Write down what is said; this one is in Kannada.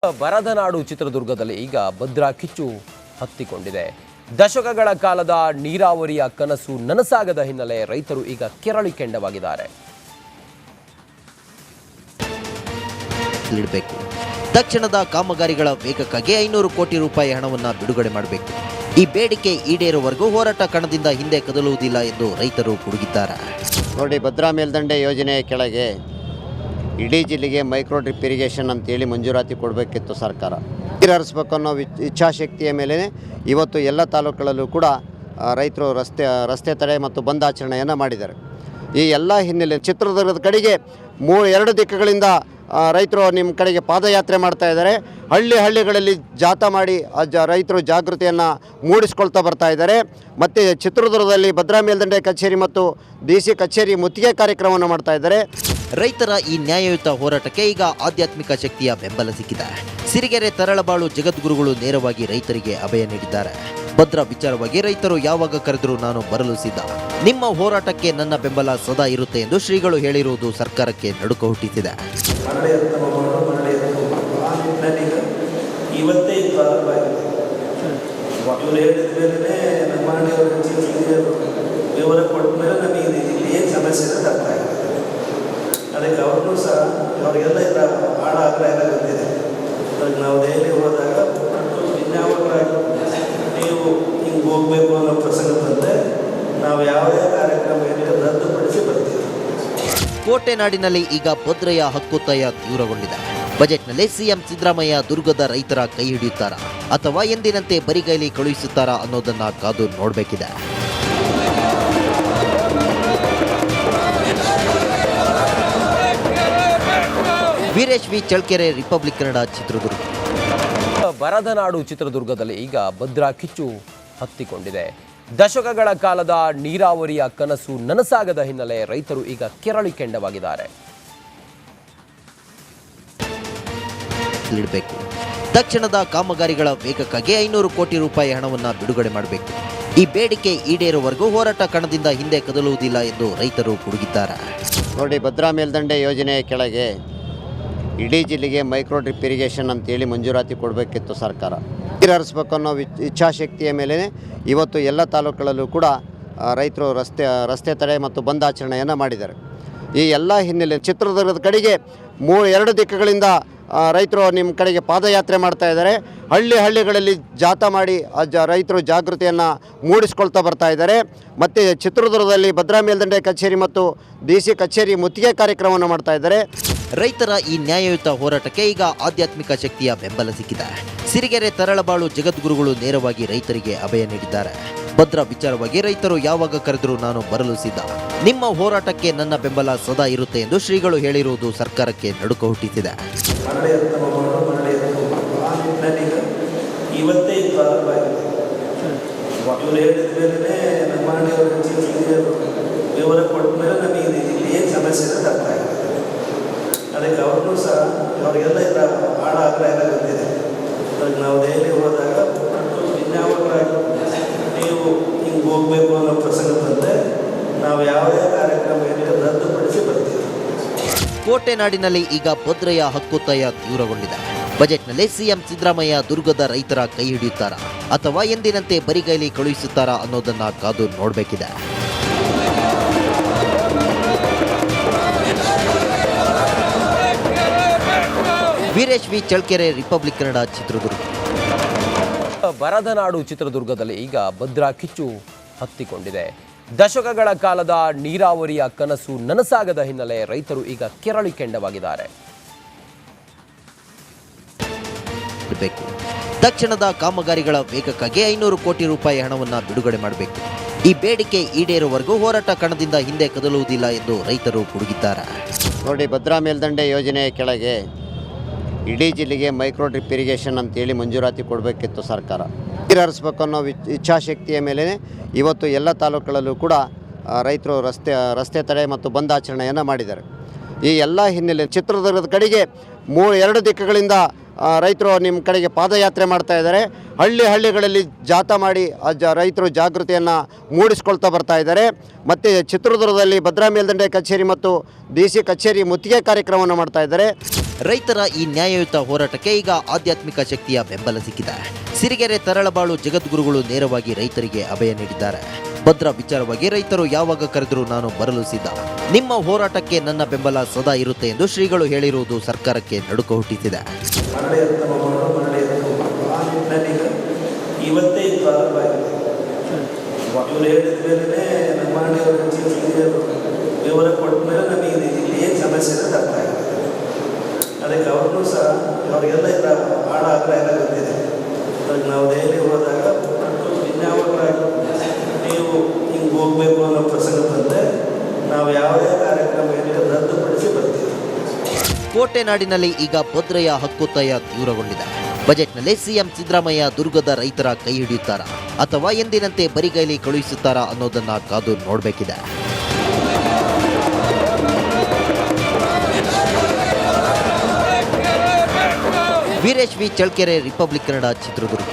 ಬರದನಾಡು ಚಿತ್ರದುರ್ಗದಲ್ಲಿ ಈಗ ಭದ್ರಾ ಕಿಚ್ಚು ಹತ್ತಿಕೊಂಡಿದೆ. ದಶಕಗಳ ಕಾಲದ ನೀರಾವರಿಯ ಕನಸು ನನಸಾಗದ ಹಿನ್ನೆಲೆ ರೈತರು ಈಗ ಕೆರಳಿ ಕೆಂಡವಾಗಿದ್ದಾರೆ. ತಕ್ಷಣದ ಕಾಮಗಾರಿಗಳ ವೇಗಕ್ಕಾಗಿ 500 ಕೋಟಿ ರೂಪಾಯಿ ಹಣವನ್ನು ಬಿಡುಗಡೆ ಮಾಡಬೇಕು. ಈ ಬೇಡಿಕೆ ಈಡೇರುವವರೆಗೂ ಹೋರಾಟ ಕಣದಿಂದ ಹಿಂದೆ ಕದಲುವುದಿಲ್ಲ ಎಂದು ರೈತರು ಗುಡುಗಿದ್ದಾರೆ. ನೋಡಿ, ಭದ್ರಾ ಮೇಲ್ದಂಡೆ ಯೋಜನೆಯ ಕೆಳಗೆ ಇಡೀ ಜಿಲ್ಲೆಗೆ ಮೈಕ್ರೋ ಡ್ರಿಪ್ ಇರಿಗೇಷನ್ ಅಂತೇಳಿ ಮಂಜೂರಾತಿ ಕೊಡಬೇಕಿತ್ತು ಸರ್ಕಾರ. ನೀರು ಹರಿಸ್ಬೇಕು ಅನ್ನೋ ಇಚ್ಛಾಶಕ್ತಿಯ ಮೇಲೆ ಇವತ್ತು ಎಲ್ಲ ತಾಲೂಕುಗಳಲ್ಲೂ ಕೂಡ ರೈತರು ರಸ್ತೆ ತಡೆ ಮತ್ತು ಬಂದ್ ಆಚರಣೆಯನ್ನು ಮಾಡಿದ್ದಾರೆ. ಈ ಎಲ್ಲ ಹಿನ್ನೆಲೆ ಚಿತ್ರದುರ್ಗದ ಕಡೆಗೆ 2 ದಿಕ್ಕುಗಳಿಂದ ರೈತರು ನಿಮ್ಮ ಕಡೆಗೆ ಪಾದಯಾತ್ರೆ ಮಾಡ್ತಾ ಇದ್ದಾರೆ. ಹಳ್ಳಿಗಳಲ್ಲಿ ಜಾಥಾ ಮಾಡಿ ರೈತರು ಜಾಗೃತಿಯನ್ನು ಮೂಡಿಸ್ಕೊಳ್ತಾ ಬರ್ತಾ ಇದ್ದಾರೆ. ಮತ್ತು ಚಿತ್ರದುರ್ಗದಲ್ಲಿ ಭದ್ರಾ ಮೇಲ್ದಂಡೆ ಕಚೇರಿ ಮತ್ತು DC ಕಚೇರಿ ಮುತ್ತಿಗೆ ಕಾರ್ಯಕ್ರಮವನ್ನು ಮಾಡ್ತಾ ಇದ್ದಾರೆ. ರೈತರ ಈ ನ್ಯಾಯಯುತ ಹೋರಾಟಕ್ಕೆ ಈಗ ಆಧ್ಯಾತ್ಮಿಕ ಶಕ್ತಿಯ ಬೆಂಬಲ ಸಿಕ್ಕಿದೆ. ಸಿರಿಗೆರೆ ತರಳಬಾಳು ಜಗದ್ಗುರುಗಳು ನೇರವಾಗಿ ರೈತರಿಗೆ ಅಭಯ ನೀಡಿದ್ದಾರೆ. ಭದ್ರಾ ವಿಚಾರವಾಗಿ ರೈತರು ಯಾವಾಗ ಕರೆದರೂ ನಾನು ಬರಲು ಸಿದ್ಧ. ನಿಮ್ಮ ಹೋರಾಟಕ್ಕೆ ನನ್ನ ಬೆಂಬಲ ಸದಾ ಇರುತ್ತೆ ಎಂದು ಶ್ರೀಗಳು ಹೇಳಿರುವುದು ಸರ್ಕಾರಕ್ಕೆ ನಡುಕ ಹುಟ್ಟಿಸಿದೆ. ಇವತ್ತೇ ಇವರು ಹೇಳಿದ ಮೇಲೆ ವಿವರ ಕೊಟ್ಟ ಮೇಲೆ ನಮಗೆ ಇಲ್ಲಿ ಏನು ಸಮಸ್ಯೆ ಇದೆ ಅರ್ಥ ಆಗಿದೆ. ಅದಕ್ಕೆ ಅವ್ರಿಗೂ ಸಹ ಅವರಿಗೆಲ್ಲ ಇಲ್ಲ ಭಾಳ ಆಗ್ರಹ ಎಲ್ಲ ಗೊತ್ತಿದೆ. ಅದಕ್ಕೆ ನಾವು ದೆಹಲಿ ಹೋದಾಗ ವಿಜ್ಞಾಪಕರಾಗಿ ನೀವು ಹಿಂಗೆ ಹೋಗಬೇಕು ಅನ್ನೋ ಪ್ರಸಂಗ ಬಂದರೆ ನಾವು ಯಾವುದೇ ಕಾರ್ಯಕ್ರಮ ರದ್ದುಪಡಿಸಿ ಬರ್ತೀವಿ. ಕೋಟೆನಾಡಿನಲ್ಲಿ ಈಗ ಭದ್ರೆಯ ಹಕ್ಕೊತ್ತಾಯ ತೀವ್ರಗೊಂಡಿದೆ. ಬಜೆಟ್ನಲ್ಲಿ ಸಿಎಂ ಸಿದ್ದರಾಮಯ್ಯ ದುರ್ಗದ ರೈತರ ಕೈ ಹಿಡಿಯುತ್ತಾರಾ ಅಥವಾ ಎಂದಿನಂತೆ ಬರಿಗೈಲಿ ಕಳುಹಿಸುತ್ತಾರಾ ಅನ್ನೋದನ್ನ ಕಾದು ನೋಡಬೇಕಿದೆ. Veeresh V Challakere, Republic Kannada, Chitradurga. ಬರದನಾಡು ಚಿತ್ರದುರ್ಗದಲ್ಲಿ ಈಗ ಭದ್ರಾ ಕಿಚ್ಚು ಹತ್ತಿಕೊಂಡಿದೆ. ದಶಕಗಳ ಕಾಲದ ನೀರಾವರಿಯ ಕನಸು ನನಸಾಗದ ಹಿನ್ನೆಲೆ ರೈತರು ಈಗ ಕೆರಳಿ ಕೆಂಡವಾಗಿದ್ದಾರೆ. ತಕ್ಷಣದ ಕಾಮಗಾರಿಗಳ ವೇಗಕ್ಕಾಗಿ 500 ಕೋಟಿ ರೂಪಾಯಿ ಹಣವನ್ನು ಬಿಡುಗಡೆ ಮಾಡಬೇಕು. ಈ ಬೇಡಿಕೆ ಈಡೇರುವವರೆಗೂ ಹೋರಾಟ ಕಣದಿಂದ ಹಿಂದೆ ಕದಲುವುದಿಲ್ಲ ಎಂದು ರೈತರು ಗುಡುಗಿದ್ದಾರೆ. ನೋಡಿ, ಭದ್ರಾ ಮೇಲ್ದಂಡೆ ಯೋಜನೆಯ ಕೆಳಗೆ ಇಡೀ ಜಿಲ್ಲೆಗೆ ಮೈಕ್ರೋ ಡ್ರಿಪ್ ಇರಿಗೇಷನ್ ಅಂತೇಳಿ ಮಂಜೂರಾತಿ ಕೊಡಬೇಕಿತ್ತು ಸರ್ಕಾರ. ನೀರು ಹರಿಸ್ಬೇಕು ಅನ್ನೋ ಇಚ್ಛಾಶಕ್ತಿಯ ಮೇಲೆ ಇವತ್ತು ಎಲ್ಲ ತಾಲೂಕುಗಳಲ್ಲೂ ಕೂಡ ರೈತರು ರಸ್ತೆ ತಡೆ ಮತ್ತು ಬಂದ್ ಆಚರಣೆಯನ್ನು ಮಾಡಿದ್ದಾರೆ. ಈ ಎಲ್ಲ ಹಿನ್ನೆಲೆ ಚಿತ್ರದುರ್ಗದ ಕಡೆಗೆ 2 ದಿಕ್ಕುಗಳಿಂದ ರೈತರು ನಿಮ್ಮ ಕಡೆಗೆ ಪಾದಯಾತ್ರೆ ಮಾಡ್ತಾ ಇದ್ದಾರೆ. ಹಳ್ಳಿಗಳಲ್ಲಿ ಜಾಥಾ ಮಾಡಿ ರೈತರು ಜಾಗೃತಿಯನ್ನು ಮೂಡಿಸ್ಕೊಳ್ತಾ ಬರ್ತಾ ಇದ್ದಾರೆ. ಮತ್ತು ಚಿತ್ರದುರ್ಗದಲ್ಲಿ ಭದ್ರಾ ಮೇಲ್ದಂಡೆ ಕಚೇರಿ ಮತ್ತು DC ಕಚೇರಿ ಮುತ್ತಿಗೆ ಕಾರ್ಯಕ್ರಮವನ್ನು ಮಾಡ್ತಾ ಇದ್ದಾರೆ. ರೈತರ ಈ ನ್ಯಾಯಯುತ ಹೋರಾಟಕ್ಕೆ ಈಗ ಆಧ್ಯಾತ್ಮಿಕ ಶಕ್ತಿಯ ಬೆಂಬಲ ಸಿಕ್ಕಿದೆ. ಸಿರಿಗೆರೆ ತರಳಬಾಳು ಜಗದ್ಗುರುಗಳು ನೇರವಾಗಿ ರೈತರಿಗೆ ಅಭಯ ನೀಡಿದ್ದಾರೆ. ಭದ್ರಾ ವಿಚಾರವಾಗಿ ರೈತರು ಯಾವಾಗ ಕರೆದರೂ ನಾನು ಬರಲು ಸಿದ್ಧ. ನಿಮ್ಮ ಹೋರಾಟಕ್ಕೆ ನನ್ನ ಬೆಂಬಲ ಸದಾ ಇರುತ್ತೆ ಎಂದು ಶ್ರೀಗಳು ಹೇಳಿರುವುದು ಸರ್ಕಾರಕ್ಕೆ ನಡುಕ ಹುಟ್ಟಿಸಿದೆ. ಇವತ್ತೇ ಇವರು ಹೇಳಿದ ಮೇಲೆ ವಿವರ ಕೊಟ್ಟ ಮೇಲೆ ನಮಗೆ ಇಲ್ಲಿ ಏನು ಸಮಸ್ಯೆ ಇದೆ ಅರ್ಥ ಆಗಿದೆ. ಅದಕ್ಕೆ ಅವ್ರಿಗೂ ಸಹ ಅವರಿಗೆಲ್ಲ ಇಲ್ಲ ಭಾಳ ಆಗ್ರಹ ಎಲ್ಲ ಗೊತ್ತಿದೆ. ಅದಕ್ಕೆ ನಾವು ದೆಹಲಿ ಹೋದಾಗ ವಿಜ್ಞಾಪಕರಾಗಿ ನೀವು ಹಿಂಗೆ ಹೋಗಬೇಕು ಅನ್ನೋ ಪ್ರಸಂಗ ಬಂದರೆ ನಾವು ಯಾವುದೇ ಕಾರ್ಯಕ್ರಮ ರದ್ದುಪಡಿಸಿ ಬರ್ತೀವಿ. ಕೋಟೆನಾಡಿನಲ್ಲಿ ಈಗ ಭದ್ರೆಯ ಹಕ್ಕೊತ್ತಾಯ ತೀವ್ರಗೊಂಡಿದೆ. ಬಜೆಟ್ನಲ್ಲಿ ಸಿಎಂ ಸಿದ್ದರಾಮಯ್ಯ ದುರ್ಗದ ರೈತರ ಕೈ ಹಿಡಿಯುತ್ತಾರಾ ಅಥವಾ ಎಂದಿನಂತೆ ಬರಿಗೈಲಿ ಕಳುಹಿಸುತ್ತಾರಾ ಅನ್ನೋದನ್ನ ಕಾದು ನೋಡಬೇಕಿದೆ. Veeresh V Challakere, Republic Kannada, Chitradurga. ಬರದನಾಡು ಚಿತ್ರದುರ್ಗದಲ್ಲಿ ಈಗ ಭದ್ರಾ ಕಿಚ್ಚು ಹತ್ತಿಕೊಂಡಿದೆ. ದಶಕಗಳ ಕಾಲದ ನೀರಾವರಿಯ ಕನಸು ನನಸಾಗದ ಹಿನ್ನೆಲೆ ರೈತರು ಈಗ ಕೆರಳಿ ಕೆಂಡವಾಗಿದ್ದಾರೆ. ತಕ್ಷಣದ ಕಾಮಗಾರಿಗಳ ವೇಗಕ್ಕಾಗಿ 500 ಕೋಟಿ ರೂಪಾಯಿ ಹಣವನ್ನು ಬಿಡುಗಡೆ ಮಾಡಬೇಕು. ಈ ಬೇಡಿಕೆ ಈಡೇರುವವರೆಗೂ ಹೋರಾಟ ಕಣದಿಂದ ಹಿಂದೆ ಕದಲುವುದಿಲ್ಲ ಎಂದು ರೈತರು ಗುಡುಗಿದ್ದಾರೆ. ನೋಡಿ, ಭದ್ರಾ ಮೇಲ್ದಂಡೆ ಯೋಜನೆಯ ಕೆಳಗೆ ಇಡೀ ಜಿಲ್ಲೆಗೆ ಮೈಕ್ರೋ ಡ್ರಿಪ್ ಇರಿಗೇಷನ್ ಅಂತೇಳಿ ಮಂಜೂರಾತಿ ಕೊಡಬೇಕಿತ್ತು ಸರ್ಕಾರ. ನೀರು ಹರಿಸ್ಬೇಕು ಅನ್ನೋ ಇಚ್ಛಾಶಕ್ತಿಯ ಮೇಲೆ ಇವತ್ತು ಎಲ್ಲ ತಾಲೂಕುಗಳಲ್ಲೂ ಕೂಡ ರೈತರು ರಸ್ತೆ ತಡೆ ಮತ್ತು ಬಂದ್ ಆಚರಣೆಯನ್ನು ಮಾಡಿದ್ದಾರೆ. ಈ ಎಲ್ಲ ಹಿನ್ನೆಲೆ ಚಿತ್ರದುರ್ಗದ ಕಡೆಗೆ 2 ದಿಕ್ಕುಗಳಿಂದ ರೈತರು ನಿಮ್ಮ ಕಡೆಗೆ ಪಾದಯಾತ್ರೆ ಮಾಡ್ತಾ ಇದ್ದಾರೆ. ಹಳ್ಳಿಗಳಲ್ಲಿ ಜಾಥಾ ಮಾಡಿ ರೈತರು ಜಾಗೃತಿಯನ್ನು ಮೂಡಿಸ್ಕೊಳ್ತಾ ಬರ್ತಾ ಇದ್ದಾರೆ. ಮತ್ತು ಚಿತ್ರದುರ್ಗದಲ್ಲಿ ಭದ್ರಾ ಮೇಲ್ದಂಡೆ ಕಚೇರಿ ಮತ್ತು DC ಕಚೇರಿ ಮುತ್ತಿಗೆ ಕಾರ್ಯಕ್ರಮವನ್ನು ಮಾಡ್ತಾ ಇದ್ದಾರೆ. ರೈತರ ಈ ನ್ಯಾಯಯುತ ಹೋರಾಟಕ್ಕೆ ಈಗ ಆಧ್ಯಾತ್ಮಿಕ ಶಕ್ತಿಯ ಬೆಂಬಲ ಸಿಕ್ಕಿದೆ. ಸಿರಿಗೆರೆ ತರಳಬಾಳು ಜಗದ್ಗುರುಗಳು ನೇರವಾಗಿ ರೈತರಿಗೆ ಅಭಯ ನೀಡಿದ್ದಾರೆ. ಭದ್ರಾ ವಿಚಾರವಾಗಿ ರೈತರು ಯಾವಾಗ ಕರೆದರೂ ನಾನು ಬರಲು ಸಿದ್ಧ. ನಿಮ್ಮ ಹೋರಾಟಕ್ಕೆ ನನ್ನ ಬೆಂಬಲ ಸದಾ ಇರುತ್ತೆ ಎಂದು ಶ್ರೀಗಳು ಹೇಳಿರುವುದು ಸರ್ಕಾರಕ್ಕೆ ನಡುಕ ಹುಟ್ಟಿಸಿದೆ. ಇವತ್ತೇ ಇದು ಪ್ರಾರಂಭ ಆಗಿದೆ. ಇವರು ಹೇಳಿದ ಮೇಲೆ ನಮ್ಮ ಮಾಡಿಯವರು ವಿವರ ಕೊಟ್ಟ ಮೇಲೆ ನಮಗೆ ಇಲ್ಲಿ ಏನು ಸಮಸ್ಯೆ ಇದೆ ಅರ್ಥ ಆಗಿದೆ. ಅದಕ್ಕೆ ಅವ್ರನ್ನೂ ಸಹ ಅವರಿಗೆಲ್ಲ ಇಲ್ಲ ಭಾಳ ಆಗ್ರಹ ಎಲ್ಲ ಗೊತ್ತಿದೆ. ಅದಕ್ಕೆ ನಾವು ದೆಹಲಿ ಹೋದಾಗ ಇನ್ಯಾವಾಗ ನೀವು ಹಿಂಗೆ ಹೋಗಬೇಕು ಅನ್ನೋ ಪ್ರಸಂಗ ಬಂದರೆ ನಾವು ಯಾವುದೇ ಕಾರ್ಯಕ್ರಮ ಏನಿದೆ ರದ್ದುಪಡಿಸಿ ಬರ್ತೀವಿ. ಕೋಟೆನಾಡಿನಲ್ಲಿ ಈಗ ಭದ್ರೆಯ ಹಕ್ಕೊತ್ತಾಯ ತೀವ್ರಗೊಂಡಿದೆ. ಬಜೆಟ್ನಲ್ಲಿ ಸಿಎಂ ಸಿದ್ದರಾಮಯ್ಯ ದುರ್ಗದ ರೈತರ ಕೈ ಹಿಡಿಯುತ್ತಾರಾ ಅಥವಾ ಎಂದಿನಂತೆ ಬರಿಗೈಲಿ ಕಳುಹಿಸುತ್ತಾರಾ ಅನ್ನೋದನ್ನ ಕಾದು ನೋಡಬೇಕಿದೆ. Veeresh V Challakere, Republic Kannada, Chitradurga.